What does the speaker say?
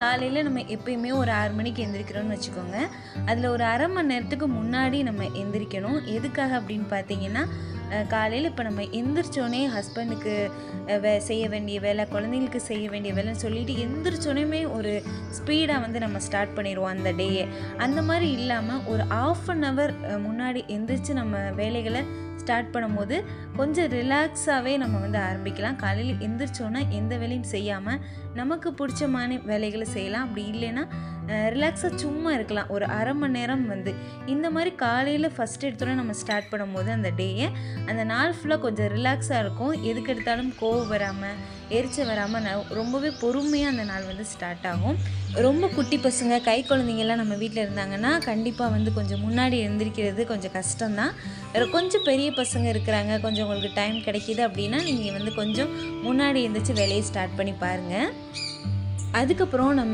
காலையில் நம்ம எப்பயுமே ஒரு 6 மணிக்கு எந்திரிக்கிறோம்னு வச்சுக்கோங்க. அதில் ஒரு அரை மணி நேரத்துக்கு முன்னாடி நம்ம எந்திரிக்கணும். எதுக்காக அப்படின்னு பார்த்தீங்கன்னா, காலையில் இப்போ நம்ம எந்திரிச்சோடனே ஹஸ்பண்டுக்கு செய்ய வேண்டிய வேலை, குழந்தைங்களுக்கு செய்ய வேண்டிய வேலைன்னு சொல்லிட்டு எந்திரிச்சோடனே ஒரு ஸ்பீடாக வந்து நம்ம ஸ்டார்ட் பண்ணிடுவோம் அந்த டேயை. அந்த மாதிரி இல்லாமல் ஒரு 1/2 hour முன்னாடி எந்திரிச்சு நம்ம வேலைகளை ஸ்டார்ட் பண்ணும்போது கொஞ்சம் ரிலாக்ஸாகவே நம்ம வந்து ஆரம்பிக்கலாம். காலையில் எந்திரிச்சோன்னா எந்த வேலையும் செய்யாமல் நமக்கு பிடிச்சமான வேலைகளை செய்யலாம். அப்படி இல்லைன்னா ரிலாக்ஸாக சும்மா இருக்கலாம். ஒரு அரை மணி நேரம் வந்து இந்த மாதிரி காலையில் ஃபஸ்ட் எடுத்தோன்னே நம்ம ஸ்டார்ட் பண்ணும்போது அந்த டேயை அந்த நாள் ஃபுல்லாக கொஞ்சம் ரிலாக்ஸாக இருக்கும். எதுக்கு எடுத்தாலும் கோவம் வராமல், எரிச்சல் வராமல் ரொம்பவே பொறுமையாக அந்த நாள் வந்து ஸ்டார்ட் ஆகும். ரொம்ப குட்டி பசங்க, கை குழந்தைங்கள்லாம் நம்ம வீட்டில் இருந்தாங்கன்னா கண்டிப்பாக வந்து கொஞ்சம் முன்னாடி எழுந்திரிக்கிறது கொஞ்சம் கஷ்டம்தான். கொஞ்சம் பெரிய பசங்க இருக்கிறாங்க, கொஞ்சம் உங்களுக்கு டைம் கிடைக்கிது அப்படின்னா நீங்கள் வந்து கொஞ்சம் முன்னாடி எழுந்திரிச்சு வேலையை ஸ்டார்ட் பண்ணி பாருங்கள். அதுக்கப்புறம் நம்ம